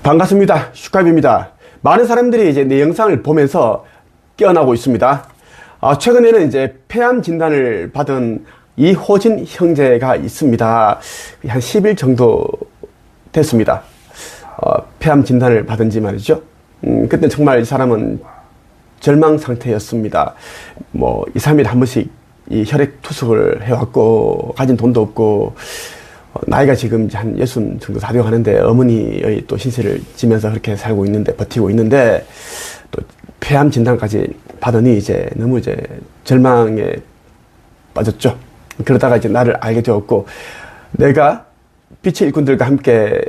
반갑습니다. 슈카입니다. 많은 사람들이 이제 내 영상을 보면서 깨어나고 있습니다. 최근에는 이제 폐암 진단을 받은 이호진 형제가 있습니다. 한 10일 정도 됐습니다. 폐암 진단을 받은 지 말이죠. 그때 정말 이 사람은 절망 상태였습니다. 뭐 2, 3일에 한 번씩 이 혈액 투석을 해왔고, 가진 돈도 없고, 나이가 지금 한 60 정도 다 되어 가는데, 어머니의 또 신세를 지면서 그렇게 살고 있는데, 버티고 있는데, 또 폐암 진단까지 받으니 이제 너무 이제 절망에 빠졌죠. 그러다가 이제 나를 알게 되었고, 내가 빛의 일꾼들과 함께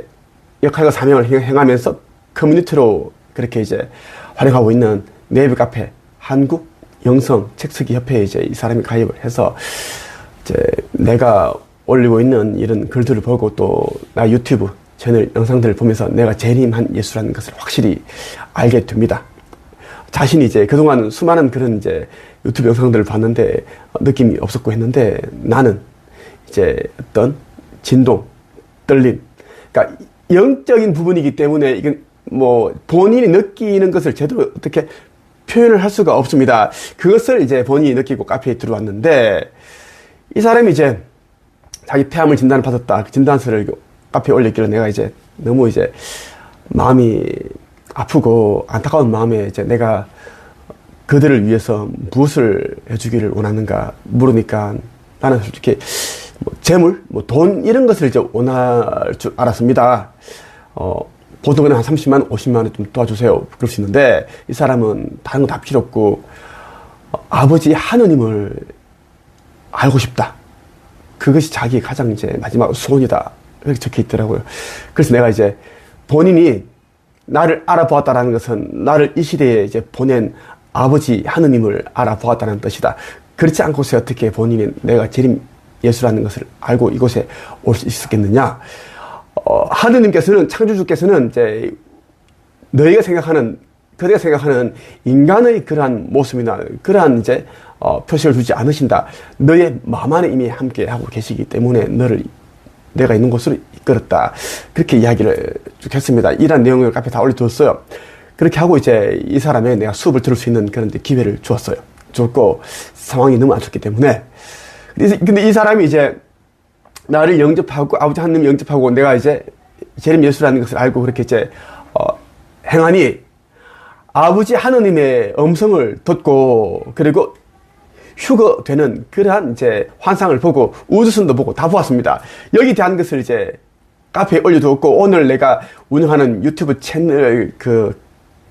역할과 사명을 행하면서 커뮤니티로 그렇게 이제 활용하고 있는 네이버 카페 한국 영성 책쓰기 협회에 이제 이 사람이 가입을 해서 이제 내가 올리고 있는 이런 글들을 보고 또 나 유튜브 채널 영상들을 보면서 내가 재림한 예수라는 것을 확실히 알게 됩니다. 자신이 이제 그동안 수많은 그런 이제 유튜브 영상들을 봤는데 느낌이 없었고 했는데, 나는 이제 어떤 진동, 떨림, 그러니까 영적인 부분이기 때문에 이건 뭐 본인이 느끼는 것을 제대로 어떻게 표현을 할 수가 없습니다. 그것을 이제 본인이 느끼고 카페에 들어왔는데, 이 사람이 이제 자기 폐암을 진단을 받았다, 그 진단서를 카페에 올렸길래 내가 이제 너무 이제 마음이 아프고 안타까운 마음에 이제 내가 그들을 위해서 무엇을 해주기를 원하는가 물으니까, 나는 솔직히 뭐 재물, 뭐 돈 이런 것을 이제 원할 줄 알았습니다. 보통은 한 30만, 50만 원 좀 도와주세요. 그럴 수 있는데, 이 사람은 다른 거 다 필요 없고, 아버지 하느님을 알고 싶다. 그것이 자기 가장 이제 마지막 소원이다. 이렇게 적혀 있더라고요. 그래서 내가 이제 본인이 나를 알아보았다라는 것은 나를 이 시대에 이제 보낸 아버지 하느님을 알아보았다는 뜻이다. 그렇지 않고서 어떻게 본인이 내가 재림 예수라는 것을 알고 이곳에 올 수 있었겠느냐. 하느님께서는, 창조주께서는 이제 너희가 생각하는, 그대가 생각하는 인간의 그러한 모습이나 그러한 이제 표시를 주지 않으신다. 너의 마음 안에 이미 함께 하고 계시기 때문에 너를 내가 있는 곳으로 이끌었다. 그렇게 이야기를 쭉 했습니다. 이런 내용을 카페에 다 올려두었어요. 그렇게 하고 이제 이 사람의 내가 수업을 들을 수 있는 그런 기회를 주었어요. 줬고, 상황이 너무 안 좋기 때문에. 근데 이 사람이 이제 나를 영접하고, 아버지 하느님 영접하고, 내가 이제 재림 예수라는 것을 알고 그렇게 이제 행하니, 아버지 하느님의 음성을 듣고, 그리고 휴거되는 그러한 이제 환상을 보고, 우주선도 보고 다 보았습니다. 여기 대한 것을 이제 카페에 올려두었고, 오늘 내가 운영하는 유튜브 채널 그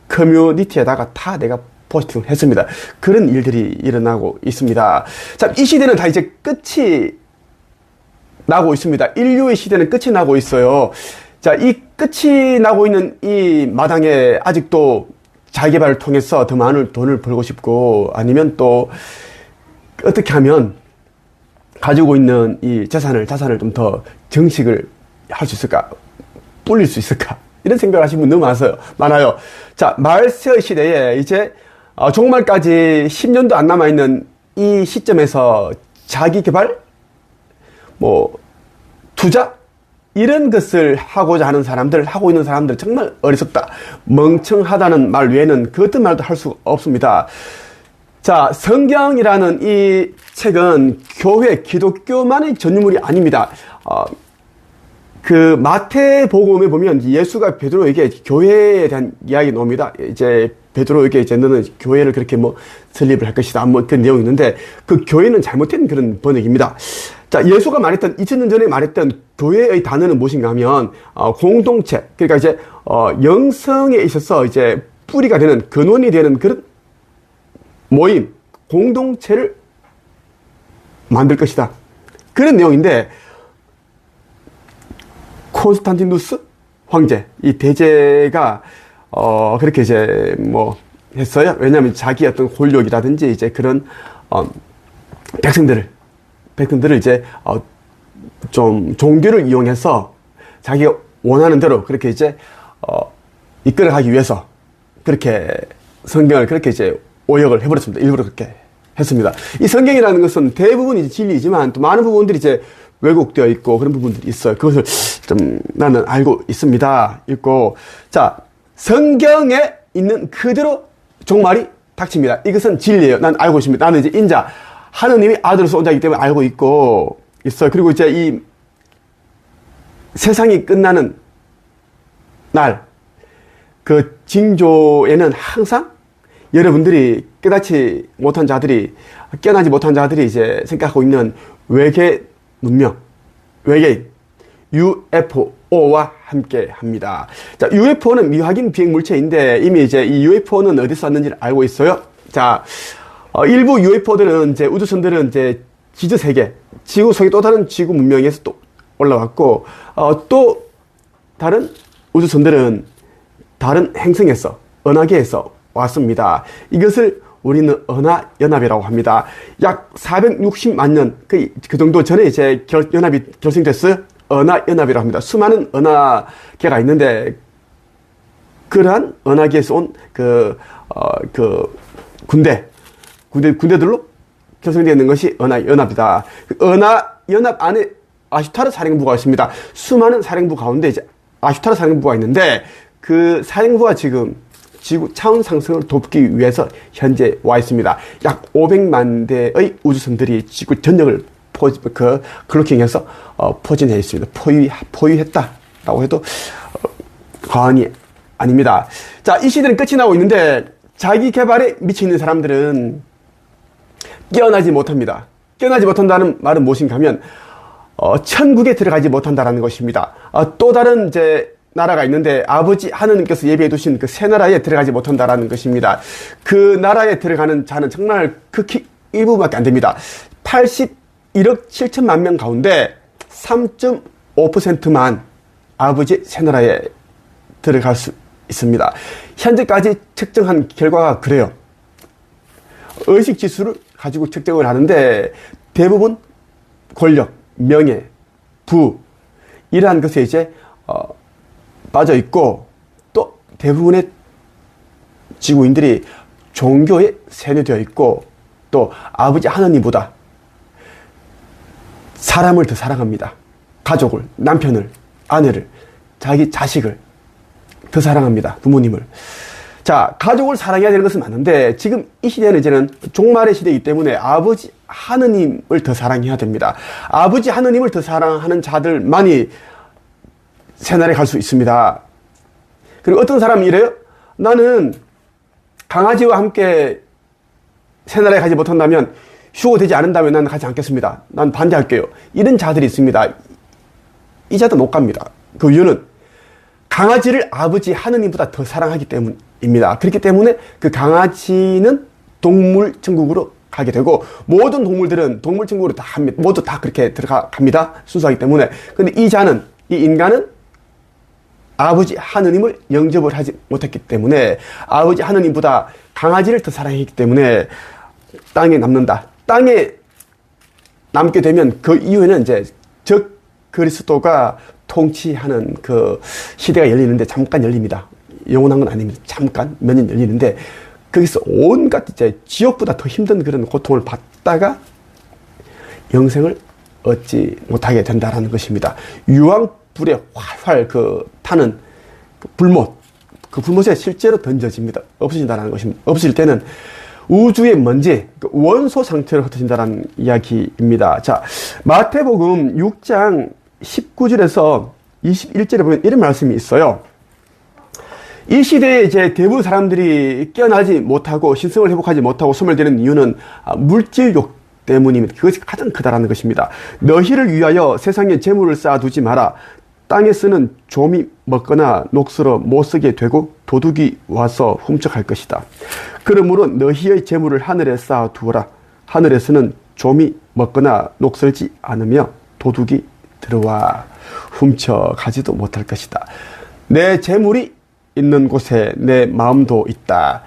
커뮤니티에다가 다 내가 포스팅을 했습니다. 그런 일들이 일어나고 있습니다. 자, 이 시대는 다 이제 끝이 나고 있습니다. 인류의 시대는 끝이 나고 있어요. 자, 이 끝이 나고 있는 이 마당에 아직도 자기개발을 통해서 더 많은 돈을 벌고 싶고, 아니면 또 어떻게 하면 가지고 있는 이 자산을 좀 더 정식을 할 수 있을까? 불릴 수 있을까? 이런 생각을 하시는 분 너무 많아요. 자, 말세의 시대에 이제 종말까지 10년도 안 남아있는 이 시점에서 자기 개발, 뭐 투자 이런 것을 하고자 하는 사람들, 하고 있는 사람들 정말 어리석다, 멍청하다는 말 외에는 그 어떤 말도 할 수 없습니다. 자, 성경이라는 이 책은 교회, 기독교만의 전유물이 아닙니다. 그 마태복음에 보면 예수가 베드로에게 교회에 대한 이야기 나옵니다. 이제 베드로에게 이제 너는 교회를 그렇게 뭐 설립을 할 것이다, 뭐 그런 내용이 있는데, 그 교회는 잘못된 그런 번역입니다. 자, 예수가 말했던 2000년 전에 말했던 교회의 단어는 무엇인가 하면 공동체, 그러니까 이제 영성에 있어서 이제 뿌리가 되는, 근원이 되는 그런 모임, 공동체를 만들 것이다. 그런 내용인데, 콘스탄티누스 황제, 이 대제가 그렇게 이제 뭐 했어요. 왜냐하면 자기 어떤 권력이라든지 이제 그런 백성들을 이제 좀 종교를 이용해서 자기가 원하는 대로 그렇게 이제 이끌어가기 위해서 그렇게 성경을 그렇게 이제 오역을 해버렸습니다. 일부러 그렇게 했습니다. 이 성경이라는 것은 대부분이 진리이지만 또 많은 부분들이 이제 왜곡되어 있고 그런 부분들이 있어요. 그것을 좀 나는 알고 있습니다. 읽고, 자, 성경에 있는 그대로 종말이 닥칩니다. 이것은 진리예요. 난 알고 있습니다. 나는 이제 인자, 하느님이 아들을 쏜 자이기 때문에 알고 있어요. 그리고 이제 이 세상이 끝나는 날, 그 징조에는 항상 여러분들이 깨어나지 못한 자들이 이제 생각하고 있는 외계 문명, 외계인, UFO와 함께 합니다. 자, UFO는 미확인 비행 물체인데 이미 이제 이 UFO는 어디서 왔는지를 알고 있어요. 자, 일부 UFO들은 이제 우주선들은 이제 지저 세계, 지구 속의 또 다른 지구 문명에서 또 올라왔고, 또 다른 우주선들은 다른 행성에서, 은하계에서 왔습니다. 이것을 우리는 은하연합이라고 합니다. 약 460만 년, 그 정도 전에 이제 연합이 결성됐어요. 은하연합이라고 합니다. 수많은 은하계가 있는데, 그러한 은하계에서 온 군대들로 결성되어 있는 것이 은하연합이다. 은하연합 안에 아슈타르 사령부가 있습니다. 수많은 사령부 가운데 이제 아슈타르 사령부가 있는데, 그 사령부가 지금 지구 차원 상승을 돕기 위해서 현재 와 있습니다. 약 500만 대의 우주선들이 지구 전역을 클로킹해서 포진해 있습니다. 포위했다라고 해도 과언이 아닙니다. 자, 이 시대는 끝이 나고 있는데 자기 개발에 미쳐 있는 사람들은 깨어나지 못합니다. 깨어나지 못한다는 말은 무엇인가 하면 천국에 들어가지 못한다라는 것입니다. 또 다른 이제 나라가 있는데 아버지 하느님께서 예비해 두신 그 새 나라에 들어가지 못한다라는 것입니다. 그 나라에 들어가는 자는 정말 극히 일부밖에 안 됩니다. 81억 7천만 명 가운데 3.5%만 아버지 새 나라에 들어갈 수 있습니다. 현재까지 측정한 결과가 그래요. 의식 지수를 가지고 측정을 하는데 대부분 권력, 명예, 부 이러한 것에 이제 빠져 있고, 또 대부분의 지구인들이 종교에 세뇌되어 있고, 또 아버지 하느님보다 사람을 더 사랑합니다. 가족을, 남편을, 아내를, 자기 자식을 더 사랑합니다. 부모님을. 자, 가족을 사랑해야 되는 것은 맞는데 지금 이 시대는 이제는 종말의 시대이기 때문에 아버지 하느님을 더 사랑해야 됩니다. 아버지 하느님을 더 사랑하는 자들만이 새날에 갈 수 있습니다. 그리고 어떤 사람이 이래요? 나는 강아지와 함께 새날에 가지 못한다면, 휴고되지 않는다면 나는 가지 않겠습니다. 난 반대할게요. 이런 자들이 있습니다. 이 자도 못 갑니다. 그 이유는 강아지를 아버지 하느님보다 더 사랑하기 때문입니다. 그렇기 때문에 그 강아지는 동물천국으로 가게 되고, 모든 동물들은 동물천국으로 다 합니다. 모두 다 그렇게 들어갑니다. 순수하기 때문에. 근데 이 인간은 아버지 하느님을 영접을 하지 못했기 때문에, 아버지 하느님보다 강아지를 더 사랑했기 때문에 땅에 남는다. 땅에 남게 되면 그 이후에는 이제 적 그리스도가 통치하는 그 시대가 열리는데 잠깐 열립니다. 영원한 건 아닙니다. 잠깐 몇 년 열리는데 거기서 온갖 이제 지옥보다 더 힘든 그런 고통을 받다가 영생을 얻지 못하게 된다라는 것입니다. 유황불에 활활 타는 그 불못, 그 불못에 실제로 던져집니다. 없어진다는 것입니다. 없어질 때는 우주의 먼지, 그 원소 상태로 흩어진다는 이야기입니다. 자, 마태복음 6장 19절에서 21절에 보면 이런 말씀이 있어요. 이 시대에 이제 대부분 사람들이 깨어나지 못하고 신성을 회복하지 못하고 소멸되는 이유는 물질욕 때문입니다. 그것이 가장 크다라는 것입니다. 너희를 위하여 세상에 재물을 쌓아두지 마라. 땅에 쓰는 좀이 먹거나 녹슬어 못 쓰게 되고 도둑이 와서 훔쳐갈 것이다. 그러므로 너희의 재물을 하늘에 쌓아두어라. 하늘에서는 좀이 먹거나 녹슬지 않으며 도둑이 들어와 훔쳐가지도 못할 것이다. 내 재물이 있는 곳에 내 마음도 있다.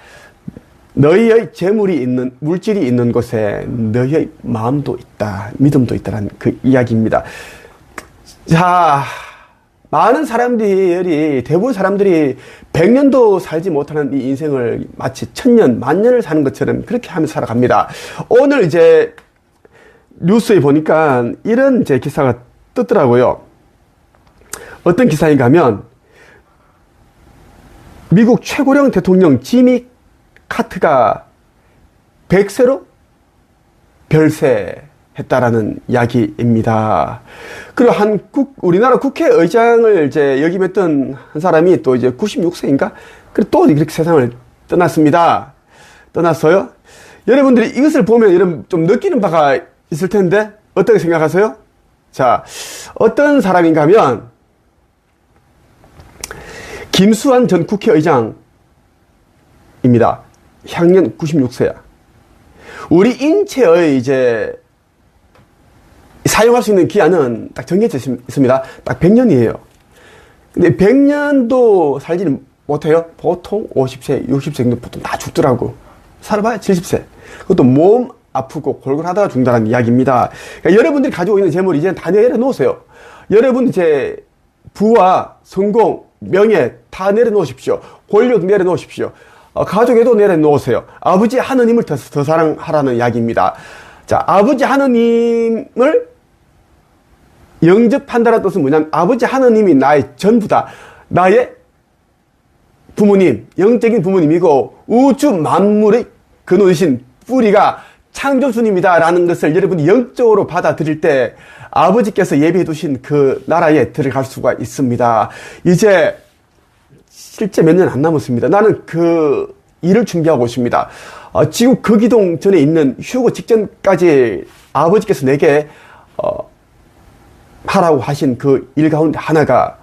너희의 재물이 있는, 물질이 있는 곳에 너희의 마음도 있다. 믿음도 있다는 그 이야기입니다. 자, 많은 사람들이, 대부분 사람들이 100년도 살지 못하는 이 인생을 마치 1000년, 만년을 사는 것처럼 그렇게 하면서 살아갑니다. 오늘 이제 뉴스에 보니까 이런 제 기사가 뜨더라고요. 어떤 기사인가 하면 미국 최고령 대통령 지미 카트가 100세로 별세했다라는 이야기입니다. 그리고 우리나라 국회의장을 이제 역임했던 한 사람이 또 이제 96세인가? 그리고 또 이렇게 세상을 떠났습니다. 떠났어요. 여러분들이 이것을 보면 여러분 좀 느끼는 바가 있을 텐데 어떻게 생각하세요? 자, 어떤 사람인가 하면 김수환 전 국회의장입니다. 향년 96세야. 우리 인체의 이제 사용할 수 있는 기한은 딱 정해져 있습니다. 딱 100년이에요. 근데 100년도 살지는 못해요. 보통 50세, 60세 정도 보통 다 죽더라고. 살아봐야 70세. 그것도 몸 아프고 골골하다가 죽는다는 이야기입니다. 그러니까 여러분들이 가지고 있는 재물 이제 다 내려놓으세요. 여러분 이제 부와 성공, 명예 다 내려놓으십시오. 권력 내려놓으십시오. 가족에도 내려놓으세요. 아버지 하느님을 더 사랑하라는 이야기입니다. 자, 아버지 하느님을 영접한다는 뜻은 뭐냐면 아버지 하느님이 나의 전부다. 나의 부모님, 영적인 부모님이고 우주 만물의 근원이신 뿌리가 창조주님이다 라는 것을 여러분이 영적으로 받아들일 때 아버지께서 예비해 두신 그 나라에 들어갈 수가 있습니다. 이제 실제 몇 년 안 남았습니다. 나는 그 일을 준비하고 있습니다. 지구 거기동 전에 있는 휴거 직전까지 아버지께서 내게 하라고 하신 그 일 가운데 하나가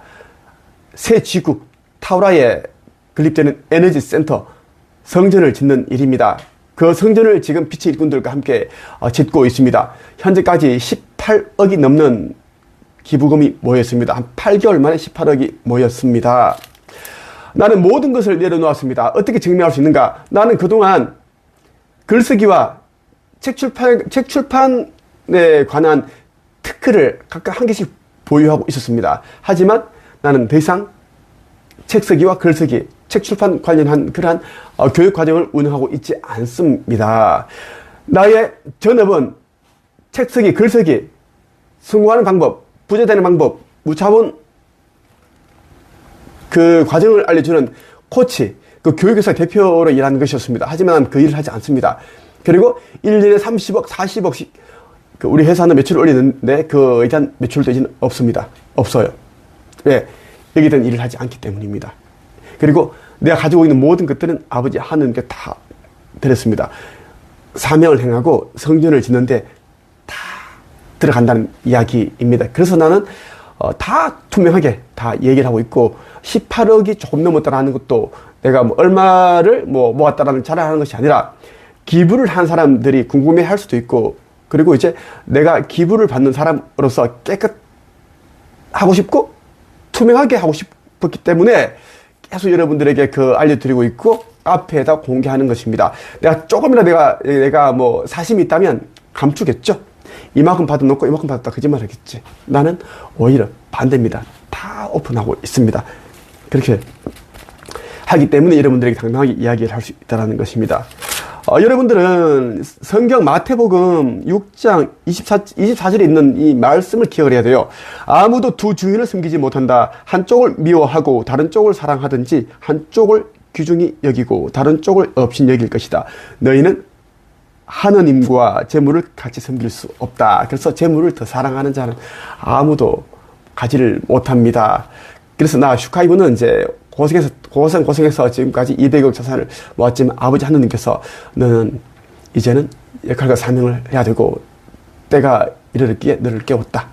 새 지구 타우라에 건립되는 에너지 센터 성전을 짓는 일입니다. 그 성전을 지금 빛의 일꾼들과 함께 짓고 있습니다. 현재까지 18억이 넘는 기부금이 모였습니다. 한 8개월 만에 18억이 모였습니다. 나는 모든 것을 내려놓았습니다. 어떻게 증명할 수 있는가? 나는 그동안 글쓰기와 책 출판에 관한 특허를 각각 한 개씩 보유하고 있었습니다. 하지만 나는 더 이상 책 쓰기와 글쓰기, 책 출판 관련한 그러한 교육 과정을 운영하고 있지 않습니다. 나의 전업은 책 쓰기, 글쓰기, 성공하는 방법, 부자 되는 방법, 무차원 그 과정을 알려주는 코치, 그 교육회사 대표로 일하는 것이었습니다. 하지만 그 일을 하지 않습니다. 그리고 1년에 30억, 40억씩 우리 회사는 매출을 올리는데 그에 대한 매출되지는 없습니다. 없어요. 왜? 여기에 대한 일을 하지 않기 때문입니다. 그리고 내가 가지고 있는 모든 것들은 아버지 하느님께 다 드렸습니다. 사명을 행하고 성전을 짓는데 다 들어간다는 이야기입니다. 그래서 나는 다 투명하게 다 얘기를 하고 있고 18억이 조금 넘었다라는 것도 내가 뭐 얼마를 모았다라는 자랑하는 것이 아니라 기부를 한 사람들이 궁금해 할 수도 있고 그리고 이제 내가 기부를 받는 사람으로서 깨끗하고 싶고 투명하게 하고 싶었기 때문에 계속 여러분들에게 알려드리고 있고 앞에다 공개하는 것입니다. 내가 조금이라도 내가 뭐 사심이 있다면 감추겠죠. 이만큼 받아놓고 이만큼 받았다 거짓말 하겠지. 나는 오히려 반대입니다. 다 오픈하고 있습니다. 그렇게 하기 때문에 여러분들에게 당당하게 이야기를 할 수 있다는 것입니다. 여러분들은 성경 마태복음 6장 24절에 있는 이 말씀을 기억을 해야 돼요. 아무도 두 주인을 섬기지 못한다. 한쪽을 미워하고 다른 쪽을 사랑하든지 한쪽을 귀중히 여기고 다른 쪽을 업신 여길 것이다. 너희는 하느님과 재물을 같이 섬길 수 없다. 그래서 재물을 더 사랑하는 자는 아무도 가지를 못합니다. 그래서 나 슈카이브는 이제 고생해서 지금까지 200억 자산을 모았지만 아버지 하느님께서 너는 이제는 역할과 사명을 해야 되고 때가 이르렀기에 너를 깨웠다.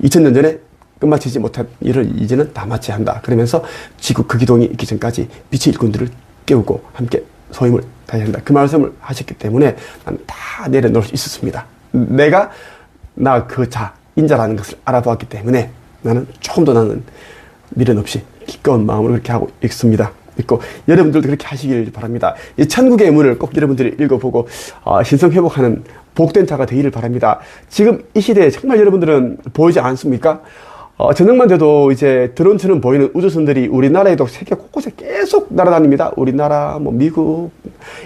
2000년 전에 끝마치지 못한 일을 이제는 다 마쳐야 한다. 그러면서 지구 거기동이 있기 전까지 빛의 일꾼들을 깨우고 함께 소임을 다해야 한다. 그 말씀을 하셨기 때문에 나는 다 내려놓을 수 있었습니다. 내가 그 인자라는 것을 알아보았기 때문에 나는 조금도 나는 미련 없이 기꺼운 마음으로 그렇게 하고 있습니다. 있고 여러분들도 그렇게 하시길 바랍니다. 이 천국의 문을 꼭 여러분들이 읽어보고 신성 회복하는 복된 자가 되기를 바랍니다. 지금 이 시대에 정말 여러분들은 보이지 않습니까? 저녁만 돼도 이제 드론처럼 보이는 우주선들이 우리나라에도 세계 곳곳에 계속 날아다닙니다. 우리나라, 미국,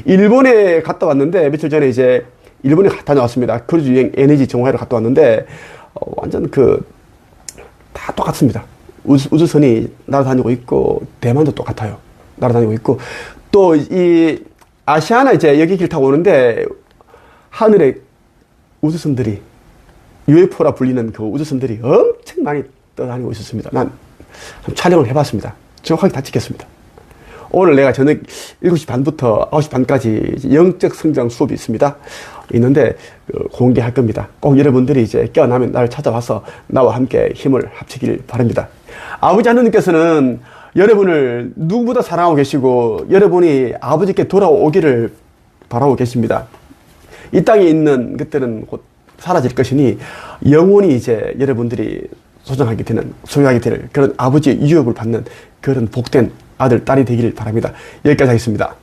일본에 갔다 왔는데 며칠 전에 이제 일본에 다녀왔습니다. 크루즈 유행 에너지 정화회로 갔다 왔는데 완전 다 똑같습니다. 우주선이 날아다니고 있고, 대만도 똑같아요. 날아다니고 있고, 또 이 아시아나 이제 여객기를 타고 오는데, 하늘에 우주선들이, UFO라 불리는 그 우주선들이 엄청 많이 떠다니고 있었습니다. 난 촬영을 해봤습니다. 정확하게 다 찍혔습니다. 오늘 내가 저녁 7시 반부터 9시 반까지 영적 성장 수업이 있는데 공개할 겁니다. 꼭 여러분들이 이제 깨어나면 나를 찾아와서 나와 함께 힘을 합치길 바랍니다. 아버지 하느님께서는 여러분을 누구보다 사랑하고 계시고 여러분이 아버지께 돌아오기를 바라고 계십니다. 이 땅에 있는 것들은 곧 사라질 것이니 영원히 이제 여러분들이 소중하게 될 그런 아버지의 유업을 받는 그런 복된 아들, 딸이 되기를 바랍니다. 여기까지 하겠습니다.